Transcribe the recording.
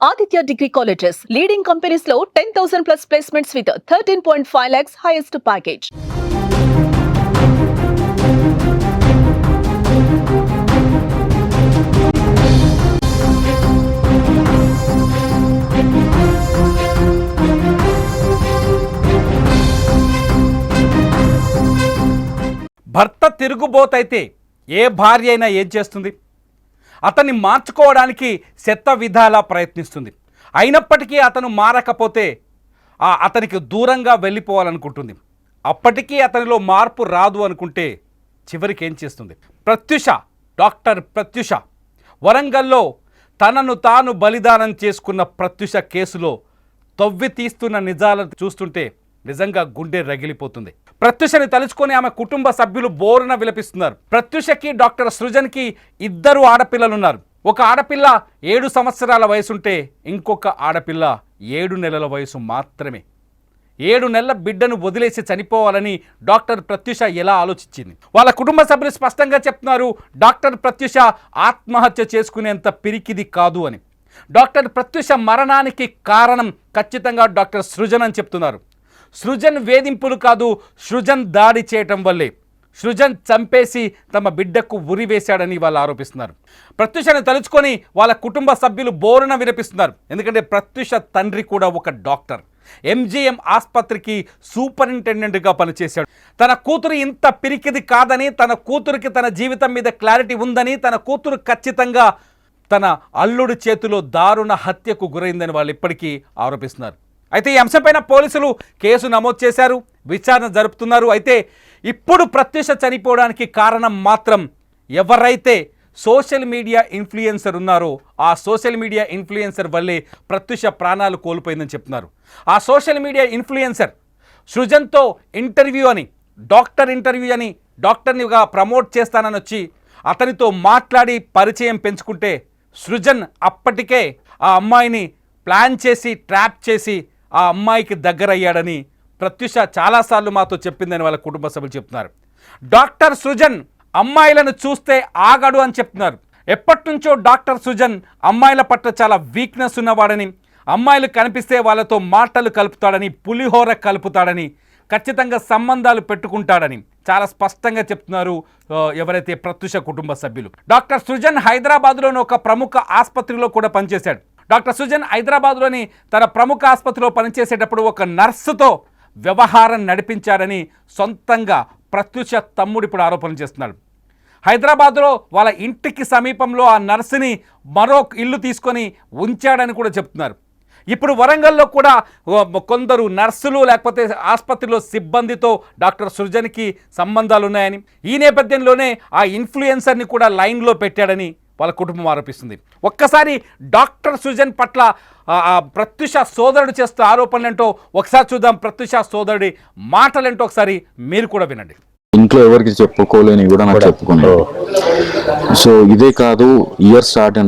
Aditya Degree Colleges, leading companies లో 10,000 plus placements with 13.5 lakhs highest package. భర్త తిరుగుబోతైతే ఏ భార్య అయినా ఏం చేస్తుంది? అతన్ని మార్చుకోవడానికి శత విధాలా ప్రయత్నిస్తుంది. అయినప్పటికీ అతను మారకపోతే అతనికి దూరంగా వెళ్ళిపోవాలనుకుంటుంది. అప్పటికీ అతనిలో మార్పు రాదు అనుకుంటే చివరికి ఏం చేస్తుంది? ప్రత్యూష, డాక్టర్ ప్రత్యూష వరంగల్లో తనను తాను బలిదానం చేసుకున్న ప్రత్యూష కేసులో తవ్వి తీస్తున్న నిజాలను చూస్తుంటే నిజంగా గుండె రగిలిపోతుంది. ప్రత్యూషని తలుచుకొని ఆమె కుటుంబ సభ్యులు బోరున విలపిస్తున్నారు. ప్రత్యూషకి డాక్టర్ సృజన్కి 2 ఆడపిల్లలు ఉన్నారు. ఒక ఆడపిల్ల 7 సంవత్సరాల వయసుంటే ఇంకొక ఆడపిల్ల 7 నెలల వయసు మాత్రమే. 7 నెలల బిడ్డను వదిలేసి చనిపోవాలని డాక్టర్ ప్రత్యూష ఎలా ఆలోచించింది? వాళ్ళ కుటుంబ సభ్యులు స్పష్టంగా చెప్తున్నారు, డాక్టర్ ప్రత్యూష ఆత్మహత్య చేసుకునేంత పిరికిది కాదు అని. డాక్టర్ ప్రత్యూష మరణానికి కారణం ఖచ్చితంగా డాక్టర్ సృజన్ అని చెప్తున్నారు. సృజన్ వేధింపులు కాదు, సృజన్ దాడి చేయటం వల్లే. సృజన్ చంపేసి తమ బిడ్డకు ఉరి వేశాడని వాళ్ళు ఆరోపిస్తున్నారు. ప్రత్యూషని తలుచుకొని వాళ్ళ కుటుంబ సభ్యులు బోరున వినిపిస్తున్నారు. ఎందుకంటే ప్రత్యూష తండ్రి కూడా ఒక డాక్టర్, ఎంజీఎం ఆసుపత్రికి సూపరింటెండెంట్గా పనిచేశాడు. తన కూతురు ఇంత పిరికిది కాదని, తన కూతురికి తన జీవితం మీద క్లారిటీ ఉందని, తన కూతురు ఖచ్చితంగా తన అల్లుడి చేతిలో దారుణ హత్యకు గురైందని వాళ్ళు ఇప్పటికీ ఆరోపిస్తున్నారు. అయితే ఈ అంశంపైన పోలీసులు కేసు నమోదు చేశారు, విచారణ జరుపుతున్నారు. అయితే ఇప్పుడు ప్రత్యూష చనిపోవడానికి కారణం మాత్రం ఎవరైతే సోషల్ మీడియా ఇన్ఫ్లుయెన్సర్ ఉన్నారో ఆ సోషల్ మీడియా ఇన్ఫ్లుయెన్సర్ వల్లే ప్రత్యూష ప్రాణాలు కోల్పోయిందని చెప్తున్నారు. ఆ సోషల్ మీడియా ఇన్ఫ్లుయెన్సర్ సృజన్తో ఇంటర్వ్యూ అని, డాక్టర్ ఇంటర్వ్యూ అని, డాక్టర్నిగా ప్రమోట్ చేస్తానని వచ్చి అతనితో మాట్లాడి పరిచయం పెంచుకుంటే సృజన్ అప్పటికే ఆ అమ్మాయిని ప్లాన్ చేసి ట్రాప్ చేసి ఆ అమ్మాయికి దగ్గరయ్యాడని ప్రత్యూష చాలాసార్లు మాతో చెప్పిందని వాళ్ళ కుటుంబ సభ్యులు చెప్తున్నారు. డాక్టర్ సృజన్ అమ్మాయిలను చూస్తే ఆగడు అని చెప్తున్నారు. ఎప్పటి నుంచో డాక్టర్ సృజన్ అమ్మాయిల పట్ల చాలా వీక్నెస్ ఉన్నవాడని, అమ్మాయిలు కనిపిస్తే వాళ్ళతో మాటలు కలుపుతాడని, పులిహోర కలుపుతాడని, ఖచ్చితంగా సంబంధాలు పెట్టుకుంటాడని చాలా స్పష్టంగా చెప్తున్నారు ఎవరైతే ప్రత్యూష కుటుంబ సభ్యులు. డాక్టర్ సృజన్ హైదరాబాద్లోని ఒక ప్రముఖ ఆసుపత్రిలో కూడా పనిచేశాడు. డాక్టర్ సృజన్ హైదరాబాద్లోని తన ప్రముఖ ఆసుపత్రిలో పనిచేసేటప్పుడు ఒక నర్సుతో వ్యవహారం నడిపించారని సొంతంగా ప్రత్యూష తమ్ముడు ఇప్పుడు ఆరోపణలు చేస్తున్నాడు. హైదరాబాద్లో వాళ్ళ ఇంటికి సమీపంలో ఆ నర్సుని మరో ఇల్లు తీసుకొని ఉంచాడని కూడా చెప్తున్నారు. ఇప్పుడు వరంగల్లో కూడా కొందరు నర్సులు లేకపోతే ఆసుపత్రిలో సిబ్బందితో డాక్టర్ సృజన్కి సంబంధాలు ఉన్నాయని, ఈ నేపథ్యంలోనే ఆ ఇన్ఫ్లుయెన్సర్ని కూడా లైన్లో పెట్టాడని వాళ్ళ కుటుంబం ఆరోపిస్తుంది. ఒక్కసారి డాక్టర్ సృజన్ పట్ల ప్రత్యూష సోదరుడు చేస్తూ ఆరోపణలేంటో ఒకసారి చూద్దాం. ప్రత్యూష సోదరుడి మాటలేంటో ఒకసారి మీరు కూడా వినండి. ఇంట్లో ఎవరికి చెప్పుకోలేని కూడా నాకు చెప్పుకున్నాడు. సో ఇదే కాదు, ఇయర్ స్టార్ట్